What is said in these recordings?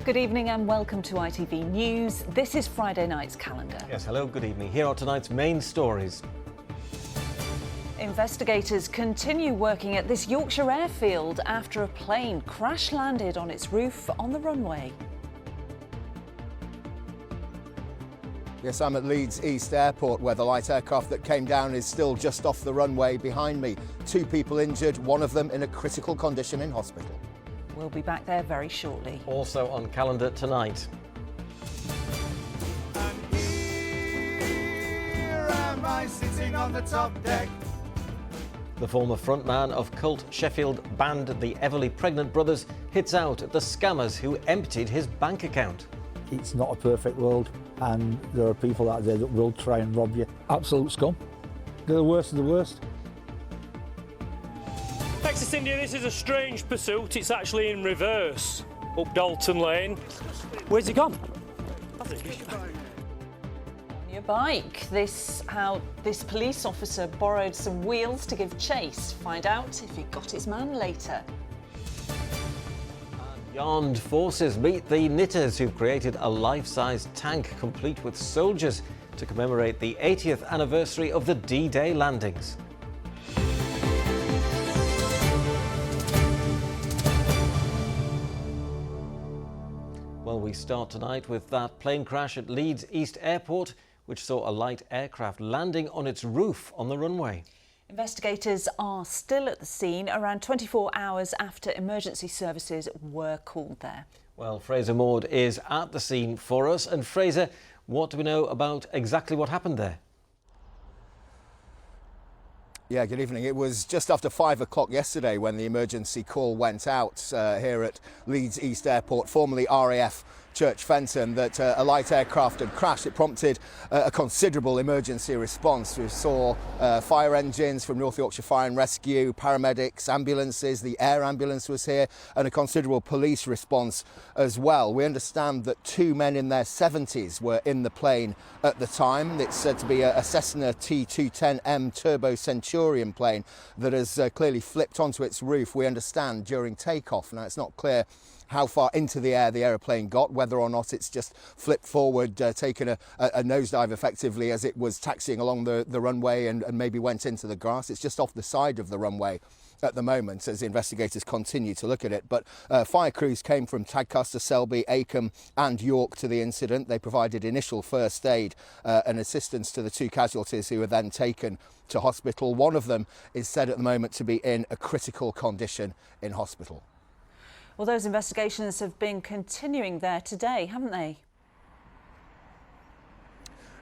Good evening and welcome to ITV News. This is Friday night's calendar. Yes, hello, good evening. Here are tonight's main stories. Investigators continue working at this Yorkshire airfield after a plane crash landed on its roof on the runway. Yes, I'm at Leeds East Airport where the light aircraft that came down is still just off the runway behind me. 2 people injured, one of them in a critical condition in hospital. We'll be back there very shortly. Also on calendar tonight. And here am I sitting on the top deck. The former frontman of cult Sheffield band the Everly Pregnant Brothers hits out at the scammers who emptied his bank account. It's not a perfect world, and there are people out there that will try and rob you. Absolute scum. They're the worst of the worst. Texas India, this is a strange pursuit. It's actually in reverse up Dalton Lane. Where's he gone? On your bike. How this police officer borrowed some wheels to give chase. Find out if he got his man later. The armed forces meet the knitters who've created a life-size tank complete with soldiers to commemorate the 80th anniversary of the D-Day landings. Well, we start tonight with that plane crash at Leeds East Airport, which saw a light aircraft landing on its roof on the runway. Investigators are still at the scene around 24 hours after emergency services were called there. Well, Fraser Maud is at the scene for us. And Fraser, what do we know about exactly what happened there? Yeah, good evening. It was just after 5 o'clock yesterday when the emergency call went out here at Leeds East Airport, formerly RAF Church Fenton, that a light aircraft had crashed. It prompted a considerable emergency response. We saw fire engines from North Yorkshire Fire and Rescue, paramedics, ambulances, the air ambulance was here, and a considerable police response as well. We understand that 2 men in their 70s were in the plane at the time. It's said to be a Cessna T210M Turbo Centurion plane that has clearly flipped onto its roof, we understand, during takeoff. Now, it's not clear how far into the air the aeroplane got, whether or not it's just flipped forward, taken a nosedive effectively as it was taxiing along the runway and maybe went into the grass. It's just off the side of the runway at the moment as the investigators continue to look at it. But fire crews came from Tadcaster, Selby, Acomb and York to the incident. They provided initial first aid and assistance to the 2 casualties who were then taken to hospital. One of them is said at the moment to be in a critical condition in hospital. Well, those investigations have been continuing there today, haven't they?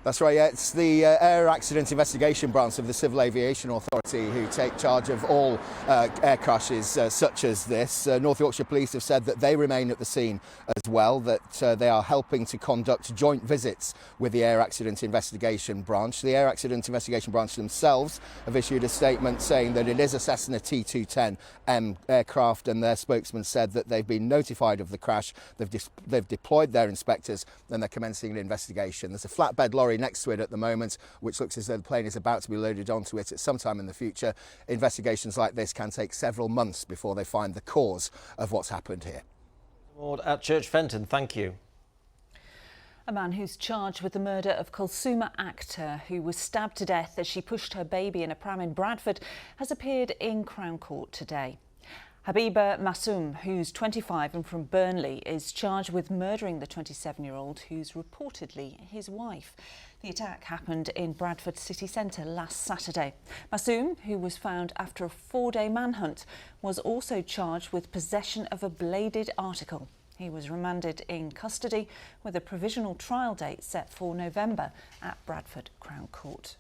That's right, yeah. It's the Air Accident Investigation Branch of the Civil Aviation Authority who take charge of all air crashes such as this. North Yorkshire Police have said that they remain at the scene as well, that they are helping to conduct joint visits with the Air Accident Investigation Branch. The Air Accident Investigation Branch themselves have issued a statement saying that it is a Cessna T210M aircraft, and their spokesman said that they've been notified of the crash, they've deployed their inspectors and they're commencing an investigation. There's a flatbed lorry next to it at the moment, which looks as though the plane is about to be loaded onto it at some time in the future. Investigations like this can take several months before they find the cause of what's happened here. At Church Fenton, thank you. A man who's charged with the murder of Kulsuma Akhtar, who was stabbed to death as she pushed her baby in a pram in Bradford, has appeared in Crown Court today. Habiba Masoom, who's 25 and from Burnley, is charged with murdering the 27-year-old who's reportedly his wife. The attack happened in Bradford city centre last Saturday. Masoom, who was found after a 4-day manhunt, was also charged with possession of a bladed article. He was remanded in custody with a provisional trial date set for November at Bradford Crown Court.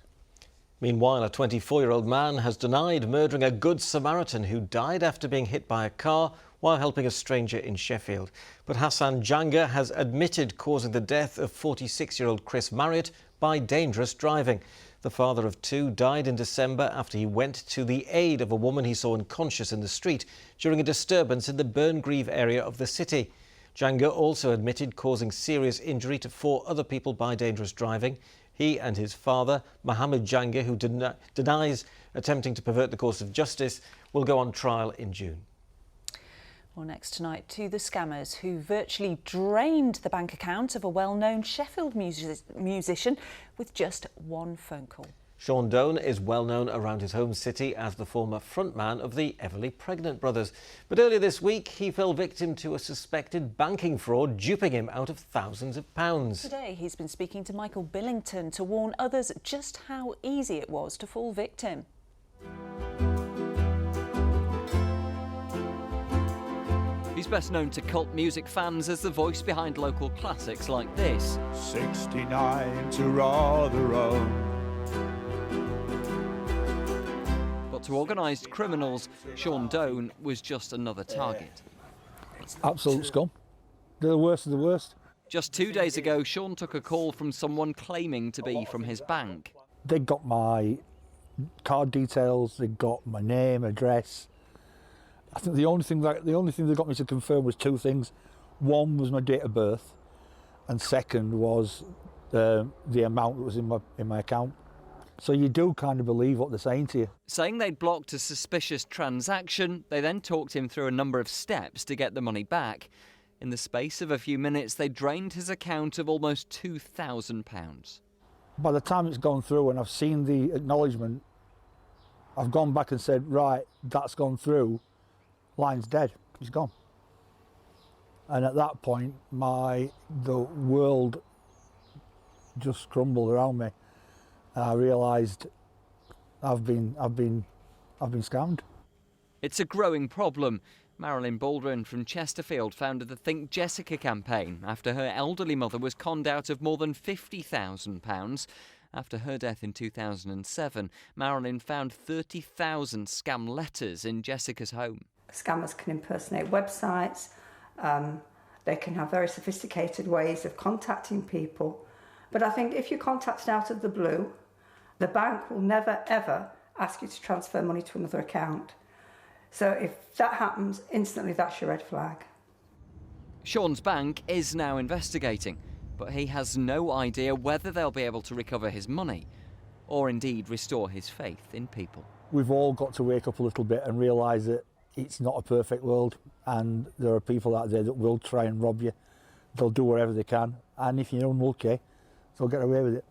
Meanwhile, a 24-year-old man has denied murdering a Good Samaritan who died after being hit by a car while helping a stranger in Sheffield. But Hassan Janga has admitted causing the death of 46-year-old Chris Marriott by dangerous driving. The father of 2 died in December after he went to the aid of a woman he saw unconscious in the street during a disturbance in the Burngreave area of the city. Janga also admitted causing serious injury to 4 other people by dangerous driving. He and his father, Mohammed Janga, who denies attempting to pervert the course of justice, will go on trial in June. Well, next tonight, to the scammers who virtually drained the bank account of a well-known Sheffield musician with just one phone call. Sean Doan is well known around his home city as the former frontman of the Everly Pregnant Brothers. But earlier this week, he fell victim to a suspected banking fraud, duping him out of thousands of pounds. Today, he's been speaking to Michael Billington to warn others just how easy it was to fall victim. He's best known to cult music fans as the voice behind local classics like this. 69 to Rotherham. But to organised criminals, Sean Doan was just another target. Absolute scum. They're the worst of the worst. Just 2 days ago, Sean took a call from someone claiming to be from his bank. They got my card details, they got my name, address. I think the only thing they got me to confirm was two things. One was my date of birth, and second was the amount that was in my account. So you do kind of believe what they're saying to you. Saying they'd blocked a suspicious transaction, they then talked him through a number of steps to get the money back. In the space of a few minutes, they drained his account of almost £2,000. By the time it's gone through and I've seen the acknowledgement, I've gone back and said, right, that's gone through. Line's dead, he's gone. And at that point, the world just crumbled around me. And I realised I've been scammed. It's a growing problem. Marilyn Baldwin from Chesterfield founded the Think Jessica campaign after her elderly mother was conned out of more than £50,000. After her death in 2007, Marilyn found 30,000 scam letters in Jessica's home. Scammers can impersonate websites, they can have very sophisticated ways of contacting people. But I think if you're contacted out of the blue, the bank will never ever ask you to transfer money to another account. So if that happens, instantly that's your red flag. Sean's bank is now investigating, but he has no idea whether they'll be able to recover his money or indeed restore his faith in people. We've all got to wake up a little bit and realise that it's not a perfect world, and there are people out there that will try and rob you. They'll do whatever they can, and if you're unlucky, they'll get away with it.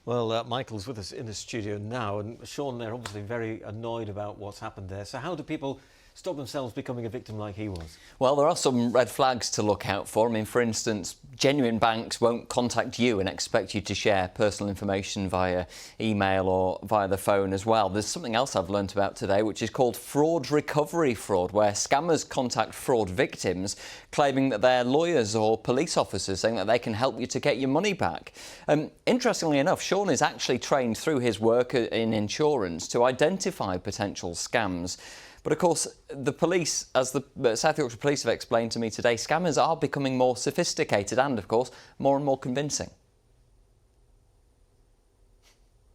Well, Michael's with us in the studio now, and Sean, they're obviously very annoyed about what's happened there. So how do people stop themselves becoming a victim like he was? Well, there are some red flags to look out for. I mean, for instance, genuine banks won't contact you and expect you to share personal information via email or via the phone as well. There's something else I've learnt about today, which is called fraud recovery fraud, where scammers contact fraud victims claiming that they're lawyers or police officers, saying that they can help you to get your money back. Interestingly enough, Sean is actually trained through his work in insurance to identify potential scams. But of course, the police, as the South Yorkshire Police have explained to me today, scammers are becoming more sophisticated and, of course, more and more convincing.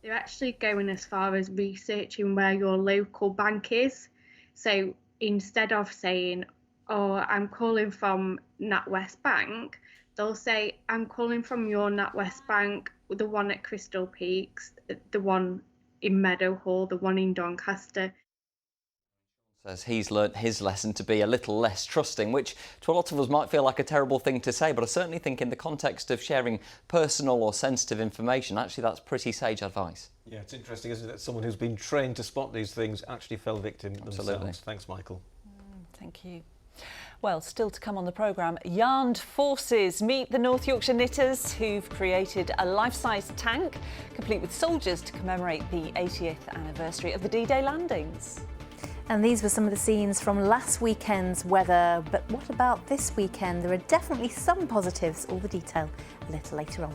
They're actually going as far as researching where your local bank is. So instead of saying, oh, I'm calling from NatWest Bank, they'll say, I'm calling from your NatWest Bank, the one at Crystal Peaks, the one in Meadowhall, the one in Doncaster. Says he's learnt his lesson to be a little less trusting, which to a lot of us might feel like a terrible thing to say, but I certainly think in the context of sharing personal or sensitive information, actually that's pretty sage advice. Yeah, it's interesting, isn't it, that someone who's been trained to spot these things actually fell victim themselves. Thanks, Michael. Thank you. Well, still to come on the programme, Yarned Forces meet the North Yorkshire knitters who've created a life-size tank complete with soldiers to commemorate the 80th anniversary of the D-Day landings. And these were some of the scenes from last weekend's weather. But what about this weekend? There are definitely some positives. All the detail a little later on.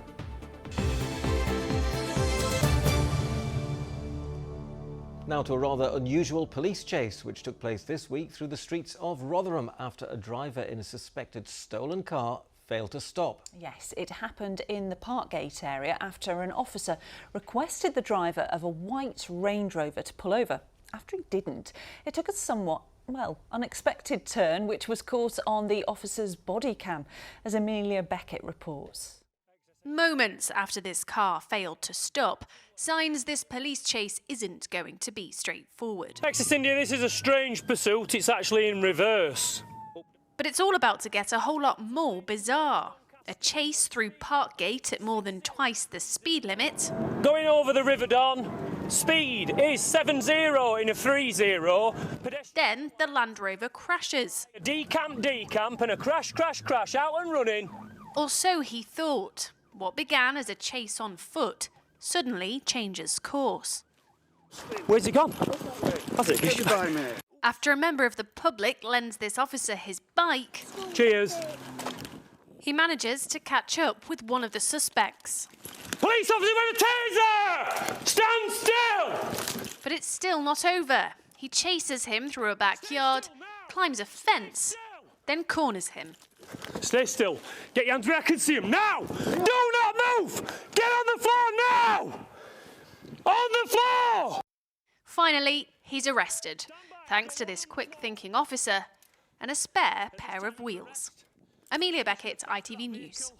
Now to a rather unusual police chase which took place this week through the streets of Rotherham after a driver in a suspected stolen car failed to stop. Yes, it happened in the Parkgate area after an officer requested the driver of a white Range Rover to pull over. After he didn't, it took a somewhat, well, unexpected turn, which was caught on the officer's body cam, as Amelia Beckett reports. Moments after this car failed to stop, signs this police chase isn't going to be straightforward. Texas India, this is a strange pursuit. It's actually in reverse. But it's all about to get a whole lot more bizarre. A chase through Parkgate at more than twice the speed limit. Going over the River Don, speed is 70 in a 30. Then the Land Rover crashes. A decamp, and a crash, out and running. Or so he thought. What began as a chase on foot suddenly changes course. Where's he gone? Has it? Goodbye, mate. After a member of the public lends this officer his bike, Cheers. he manages to catch up with one of the suspects. Police officer with a taser! Stand still! But it's still not over. He chases him through a backyard, climbs a fence, then corners him. Stay still. Get your hands where I can see him now! Do not move! Get on the floor now! On the floor! Finally, he's arrested, thanks to this quick-thinking officer and a spare pair of wheels. Amelia Beckett, ITV News.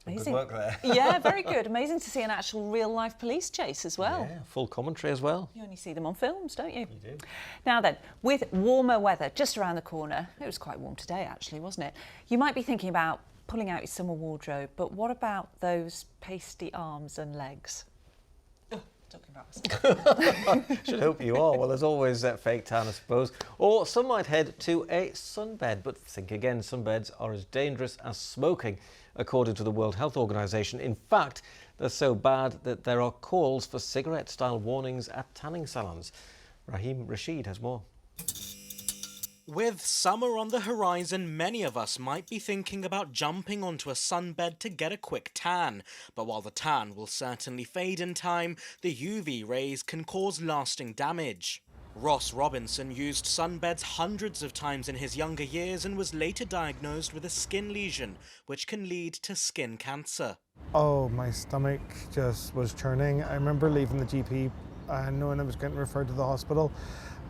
Amazing. Good work there. Yeah, very good. Amazing to see an actual real-life police chase as well. Yeah, full commentary as well. You only see them on films, don't you? You do. Now then, with warmer weather just around the corner, it was quite warm today actually, wasn't it? You might be thinking about pulling out your summer wardrobe, but what about those pasty arms and legs? Talking about us. Should hope you are. Well, there's always that fake tan, I suppose. Or some might head to a sunbed. But think again, sunbeds are as dangerous as smoking, according to the World Health Organization. In fact, they're so bad that there are calls for cigarette-style warnings at tanning salons. Rahim Rashid has more. With summer on the horizon, many of us might be thinking about jumping onto a sunbed to get a quick tan. But while the tan will certainly fade in time, the UV rays can cause lasting damage. Ross Robinson used sunbeds hundreds of times in his younger years and was later diagnosed with a skin lesion, which can lead to skin cancer. Oh, my stomach just was churning. I remember leaving the GP and knowing I was getting referred to the hospital,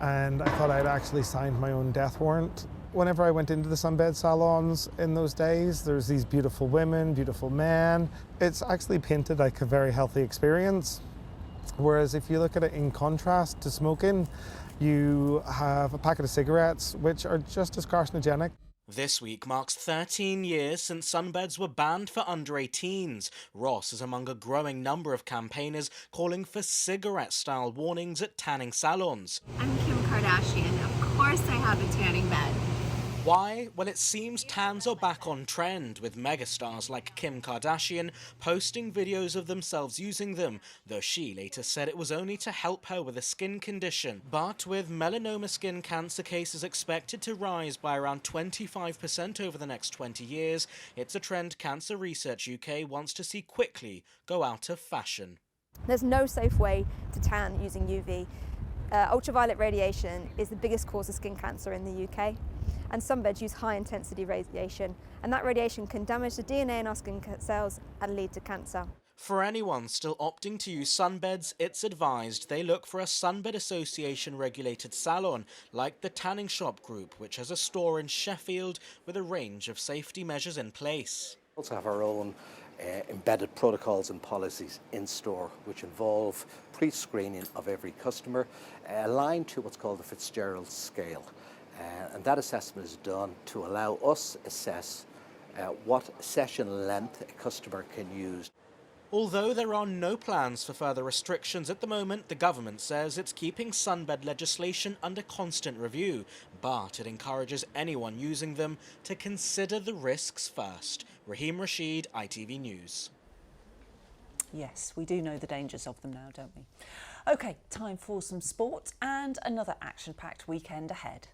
and I thought I'd actually signed my own death warrant. Whenever I went into the sunbed salons in those days, there's these beautiful women, beautiful men. It's actually painted like a very healthy experience. Whereas if you look at it in contrast to smoking, you have a packet of cigarettes, which are just as carcinogenic. This week marks 13 years since sunbeds were banned for under 18s. Ross is among a growing number of campaigners calling for cigarette-style warnings at tanning salons. I'm Kim Kardashian. Of course I have a tanning bed. Why? Well, it seems tans are back on trend, with megastars like Kim Kardashian posting videos of themselves using them, though she later said it was only to help her with a skin condition. But with melanoma skin cancer cases expected to rise by around 25% over the next 20 years, it's a trend Cancer Research UK wants to see quickly go out of fashion. There's no safe way to tan using UV. Ultraviolet radiation is the biggest cause of skin cancer in the UK. And sunbeds use high-intensity radiation, and that radiation can damage the DNA in our skin cells and lead to cancer. For anyone still opting to use sunbeds, it's advised they look for a Sunbed Association regulated salon, like the Tanning Shop Group, which has a store in Sheffield with a range of safety measures in place. We also have our own embedded protocols and policies in store, which involve pre-screening of every customer, aligned to what's called the Fitzgerald scale. And that assessment is done to allow us assess what session length a customer can use. Although there are no plans for further restrictions at the moment, the government says it's keeping sunbed legislation under constant review, but it encourages anyone using them to consider the risks first. Rahim Rashid, ITV News. Yes, we do know the dangers of them now, don't we? OK, time for some sport and another action-packed weekend ahead.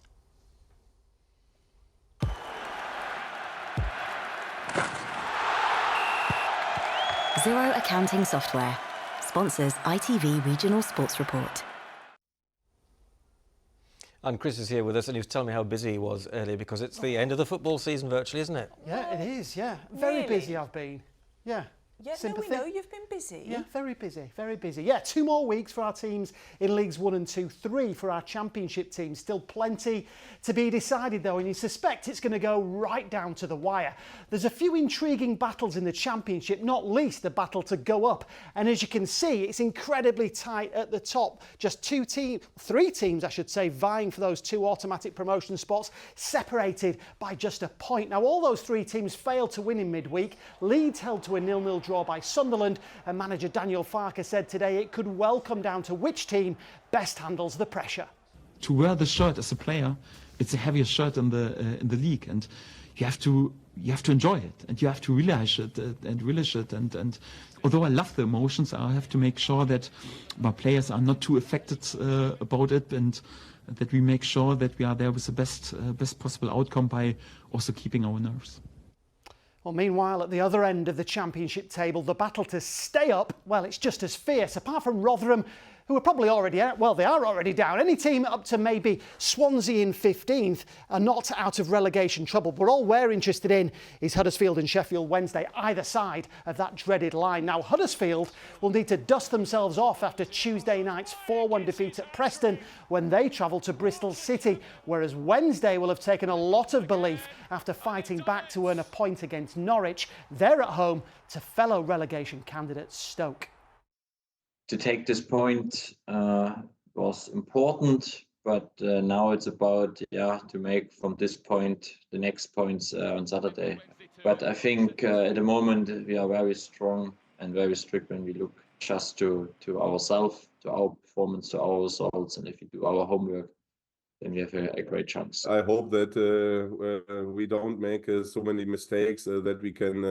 Zero Accounting Software sponsors ITV Regional Sports Report. And Chris is here with us, and he was telling me how busy he was earlier because it's the end of the football season virtually, isn't it? Yeah, it is, yeah. Very Really? busy I've been. Yeah. Yeah, sympathy. no, we know you've been busy. Yeah, very busy, very busy. Yeah, 2 more weeks for our teams in Leagues 1 and 2, 3 for our Championship teams. Still plenty to be decided though, and you suspect it's going to go right down to the wire. There's a few intriguing battles in the Championship, not least the battle to go up. And as you can see, it's incredibly tight at the top. Just 3 teams, I should say, vying for those 2 automatic promotion spots, separated by just a point. Now, all those 3 teams failed to win in midweek. Leeds held to a 0-0 draw by Sunderland, and manager Daniel Farke said today it could well come down to which team best handles the pressure. To wear the shirt as a player, it's the heaviest shirt in the league, and you have to enjoy it, and you have to relish it and relish it. And although I love the emotions, I have to make sure that my players are not too affected about it, and that we make sure that we are there with the best possible outcome by also keeping our nerves. Well, meanwhile, at the other end of the Championship table, the battle to stay up, well, it's just as fierce. Apart from Rotherham, who are probably already out, well, they are already down. Any team up to maybe Swansea in 15th are not out of relegation trouble. But all we're interested in is Huddersfield and Sheffield Wednesday, either side of that dreaded line. Now, Huddersfield will need to dust themselves off after Tuesday night's 4-1 defeat at Preston when they travel to Bristol City, whereas Wednesday will have taken a lot of belief after fighting back to earn a point against Norwich. They're at home to fellow relegation candidate Stoke. To take this point was important, but now it's about to make from this point the next points on Saturday. But I think at the moment we are very strong and very strict when we look just to ourselves, to our performance, to our results, and if we do our homework, then we have a great chance. I hope that we don't make so many mistakes that we can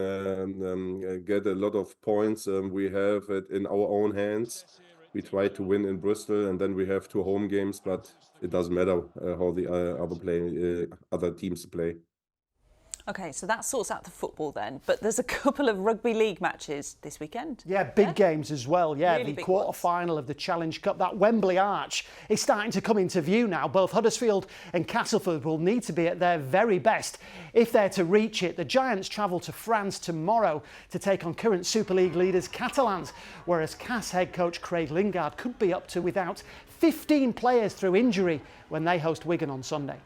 get a lot of points. We have it in our own hands. We try to win in Bristol, and then we have 2 home games, but it doesn't matter how the other teams play. OK, so that sorts out the football then, but there's a couple of rugby league matches this weekend. Yeah, big games as well. Yeah, Really the big quarter-final of the Challenge Cup, that Wembley Arch is starting to come into view now. Both Huddersfield and Castleford will need to be at their very best if they're to reach it. The Giants travel to France tomorrow to take on current Super League leaders Catalans, whereas Cass head coach Craig Lingard could be up to without 15 players through injury when they host Wigan on Sunday.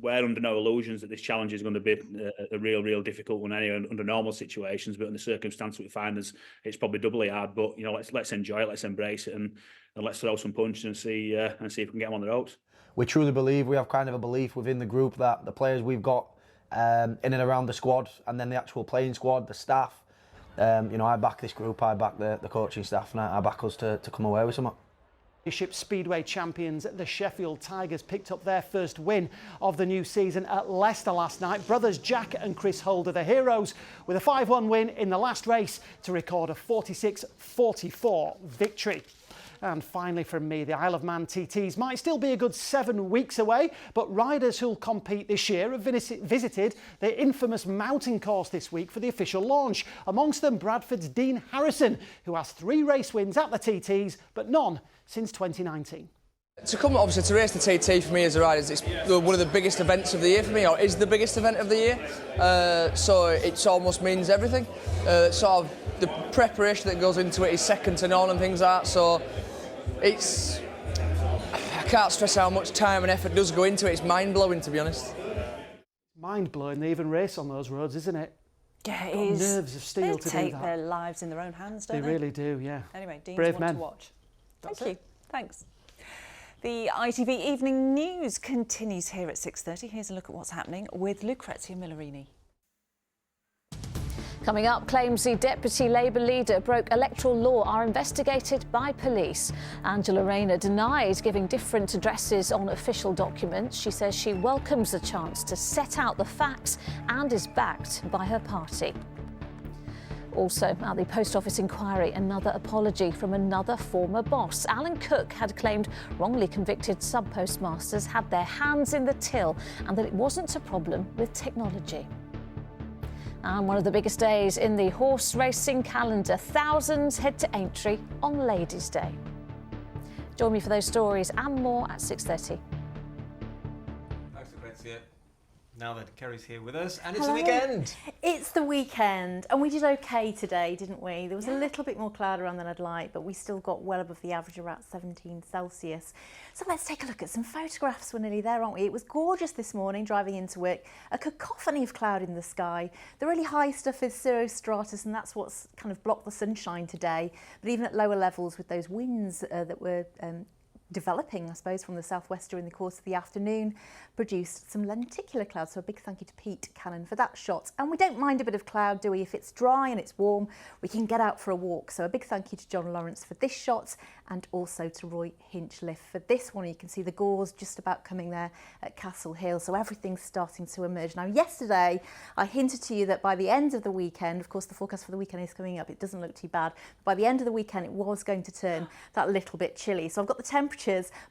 We're under no illusions that this challenge is going to be a real difficult one anyway under normal situations, but in the circumstances we find us, it's probably doubly hard. But you know, let's enjoy it, let's embrace it, and let's throw some punches and see if we can get them on the ropes. We truly believe, we have kind of a belief within the group that the players we've got in and around the squad, and then the actual playing squad, the staff. I back this group, I back the coaching staff, and I back us to come away with something. Speedway champions, the Sheffield Tigers, picked up their first win of the new season at Leicester last night. Brothers Jack and Chris Holder, the heroes, with a 5-1 win in the last race to record a 46-44 victory. And finally from me, the Isle of Man TTs might still be a good 7 weeks away, but riders who'll compete this year have visited the infamous mountain course this week for the official launch. Amongst them, Bradford's Dean Harrison, who has 3 race wins at the TTs, but none since 2019. To come, obviously, to race the TT for me as a rider, it's one of the biggest events of the year for me, or is the biggest event of the year. So it almost means everything. Sort of the preparation that goes into it is second to none and things like that. So it's, I can't stress how much time and effort does go into it. It's mind-blowing, to be honest. Mind-blowing, they even race on those roads, isn't it? Yeah, it is. Nerves of steel they to take do that. their lives in their own hands, don't they? They really do, yeah. Anyway, Dean's Brave one men. to watch. Thank you. Thanks. The ITV Evening News continues here at 6:30. Here's a look at what's happening with Lucrezia Millarini. Coming up, claims the Deputy Labour leader broke electoral law are investigated by police. Angela Rayner denied giving different addresses on official documents. She says she welcomes the chance to set out the facts and is backed by her party. Also, at the Post Office inquiry, another apology from another former boss. Alan Cook had claimed wrongly convicted sub-postmasters had their hands in the till and that it wasn't a problem with technology. And one of the biggest days in the horse racing calendar, thousands head to Aintree on Ladies' Day. Join me for those stories and more at 6:30. Thanks, Lucrezia. Now that Kerry's here with us, and it's Hello. the weekend. It's the weekend, and we did okay today, didn't we? There was a little bit more cloud around than I'd like, but we still got well above the average, around 17 Celsius. So let's take a look at some photographs. We're nearly there, aren't we? It was gorgeous this morning driving into work. A cacophony of cloud in the sky. The really high stuff is cirrostratus, and that's what's kind of blocked the sunshine today. But even at lower levels, with those winds that were developing, I suppose, from the southwest during the course of the afternoon, produced some lenticular clouds. So a big thank you to Pete Cannon for that shot. And we don't mind a bit of cloud, do we? If it's dry and it's warm, we can get out for a walk. So a big thank you to John Lawrence for this shot, and also to Roy Hinchliffe for this one. You can see the gauze just about coming there at Castle Hill. So everything's starting to emerge. Now, yesterday, I hinted to you that by the end of the weekend, of course, the forecast for the weekend is coming up. It doesn't look too bad. By the end of the weekend, it was going to turn that little bit chilly. So I've got the temperatures.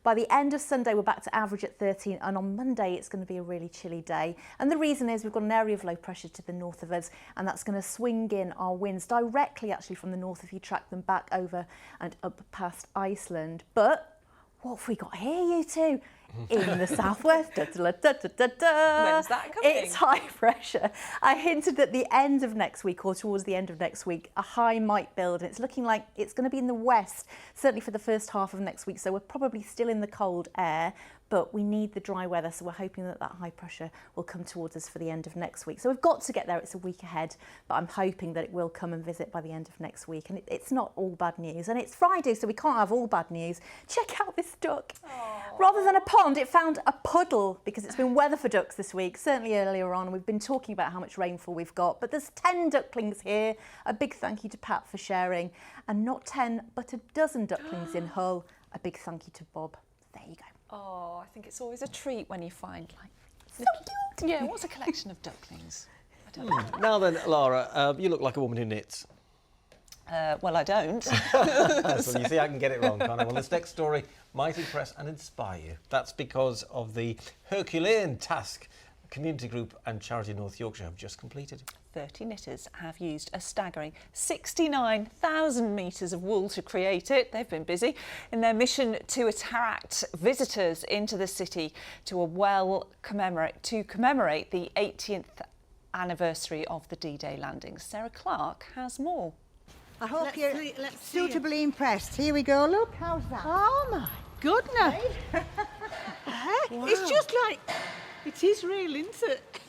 By the end of Sunday, we're back to average at 13, and on Monday, it's going to be a really chilly day. And the reason is we've got an area of low pressure to the north of us, and that's going to swing in our winds directly, actually, from the north if you track them back over and up past Iceland. But what have we got here, you two? In the southwest. When's that coming? It's high pressure. I hinted at the end of next week, or towards the end of next week, a high might build. And it's looking like it's going to be in the west, certainly for the first half of next week. So we're probably still in the cold air, but we need the dry weather. So we're hoping that that high pressure will come towards us for the end of next week. So we've got to get there. It's a week ahead, but I'm hoping that it will come and visit by the end of next week. And it's not all bad news. And it's Friday, so we can't have all bad news. Check out this duck. Aww. Rather than a pond, it found a puddle, because it's been weather for ducks this week, certainly earlier on. We've been talking about how much rainfall we've got, but there's 10 ducklings here. A big thank you to Pat for sharing. And not 10, but a dozen ducklings in Hull. A big thank you to Bob. There you go. Oh, I think it's always a treat when you find, like, so cute. Yeah, what's a collection of ducklings? I don't know. Now then, Laura, you look like a woman who knits. Well, I don't. So you see, I can get it wrong, can't I? Well, this next story might impress and inspire you. That's because of the Herculean task community group and charity North Yorkshire have just completed. 30 knitters have used a staggering 69,000 metres of wool to create it. They've been busy in their mission to attract visitors into the city to commemorate the 80th anniversary of the D-Day landings. Sarah Clark has more. I hope you're suitably impressed. Here we go. Look, how's that? Oh my goodness! Wow. It's just like it is real, isn't it?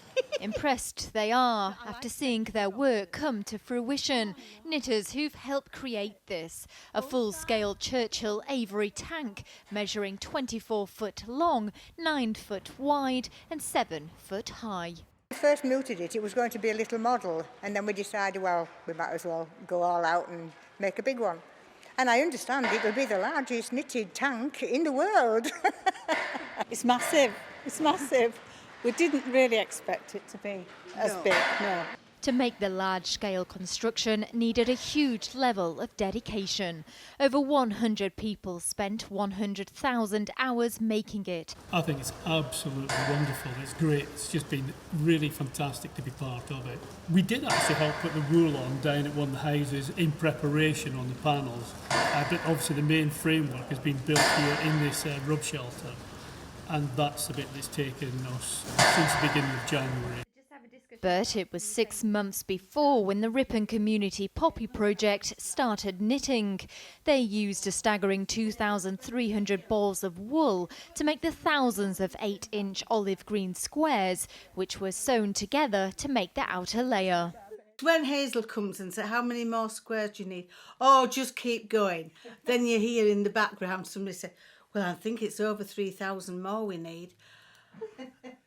Impressed they are after seeing their work come to fruition. Knitters who've helped create this, a full-scale Churchill Avery tank measuring 24 foot long, 9 foot wide and 7 foot high. We first mooted it, it was going to be a little model, and then we decided, well, we might as well go all out and make a big one. And I understand it will be the largest knitted tank in the world. It's massive, it's massive. We didn't really expect it to be as big, no. To make the large-scale construction needed a huge level of dedication. Over 100 people spent 100,000 hours making it. I think it's absolutely wonderful. It's great. It's just been really fantastic to be part of it. We did actually help put the wool on down at one of the houses in preparation on the panels. But obviously the main framework has been built here in this rub shelter. And that's the bit that's taken us since the beginning of January. But it was 6 months before when the Ripon Community Poppy Project started knitting. They used a staggering 2,300 balls of wool to make the thousands of 8-inch olive green squares, which were sewn together to make the outer layer. When Hazel comes and says, how many more squares do you need? Oh, just keep going. Then you hear in the background somebody say, well, I think it's over 3,000 more we need.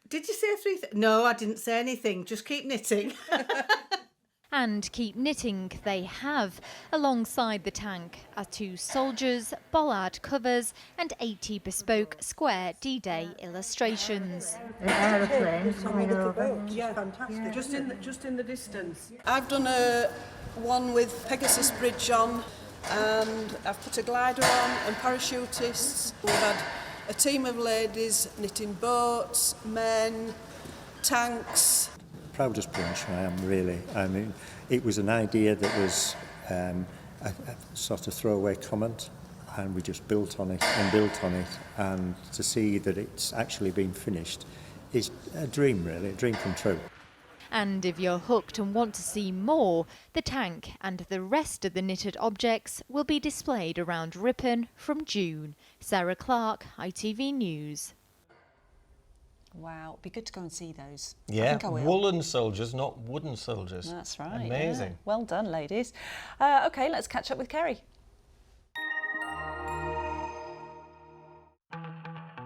Did you say 3,000? No, I didn't say anything. Just keep knitting. And keep knitting they have. Alongside the tank are 2 soldiers, bollard covers and 80 bespoke square D-Day illustrations. Aeroplanes coming over. Yeah, fantastic. Just in the distance. I've done one with Pegasus Bridge on, and I've put a glider on and parachutists. We've had a team of ladies knitting boats, men, tanks. Proudest bunch I am, really. I mean, it was an idea that was a sort of throwaway comment, and we just built on it and built on it, and to see that it's actually been finished is a dream, really, a dream come true. And if you're hooked and want to see more, the tank and the rest of the knitted objects will be displayed around Ripon from June. Sarah Clark, ITV News. Wow, it'd be good to go and see those. Yeah, I think I will. woolen soldiers, not wooden soldiers. That's right. Amazing. Yeah. Well done, ladies. OK, let's catch up with Kerry.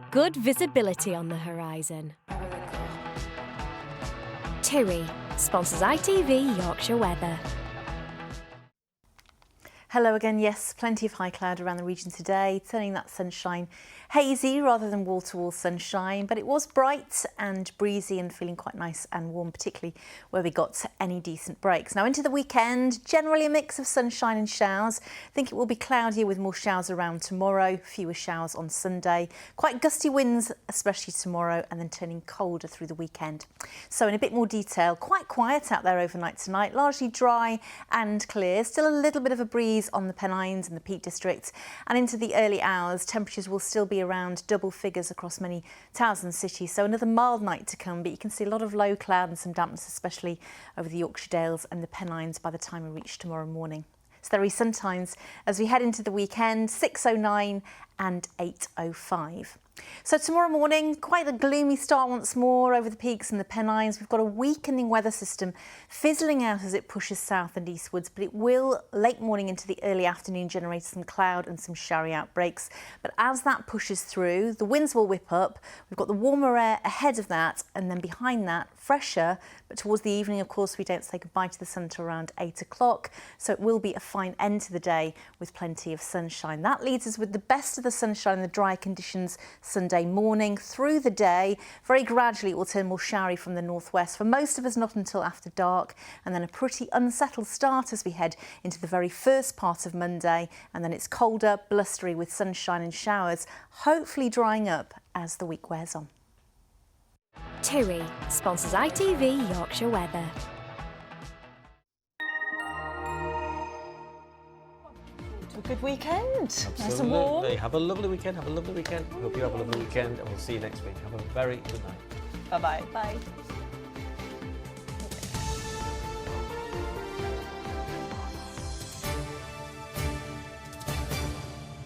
Good visibility on the horizon. TUI sponsors ITV Yorkshire Weather. Hello again. Yes, plenty of high cloud around the region today, turning that sunshine hazy rather than wall-to-wall sunshine, but it was bright and breezy and feeling quite nice and warm, particularly where we got any decent breaks. Now into the weekend, generally a mix of sunshine and showers. I think it will be cloudier with more showers around tomorrow, fewer showers on Sunday, quite gusty winds, especially tomorrow, and then turning colder through the weekend. So in a bit more detail, quite quiet out there overnight tonight, largely dry and clear, still a little bit of a breeze on the Pennines and the Peak District, and into the early hours, temperatures will still be around double figures across many towns and cities. So another mild night to come, but you can see a lot of low cloud and some dampness, especially over the Yorkshire Dales and the Pennines by the time we reach tomorrow morning. So there are sun times as we head into the weekend, 6:09 and 8:05. So tomorrow morning, quite a gloomy start once more over the peaks and the Pennines. We've got a weakening weather system fizzling out as it pushes south and eastwards, but it will, late morning into the early afternoon, generate some cloud and some showery outbreaks. But as that pushes through, the winds will whip up. We've got the warmer air ahead of that, and then behind that, fresher. But towards the evening, of course, we don't say goodbye to the sun till around 8 o'clock. So it will be a fine end to the day with plenty of sunshine. That leaves us with the best of the sunshine and the dry conditions Sunday morning through the day. Very gradually it will turn more showery from the northwest. For most of us, not until after dark, and then a pretty unsettled start as we head into the very first part of Monday, and then it's colder, blustery with sunshine and showers, hopefully drying up as the week wears on. TUI sponsors ITV Yorkshire Weather. A good weekend. Absolutely. Nice and warm. Have a lovely weekend. Have a lovely weekend. Hope you have a lovely weekend, and we'll see you next week. Have a very good night. Bye-bye. Bye.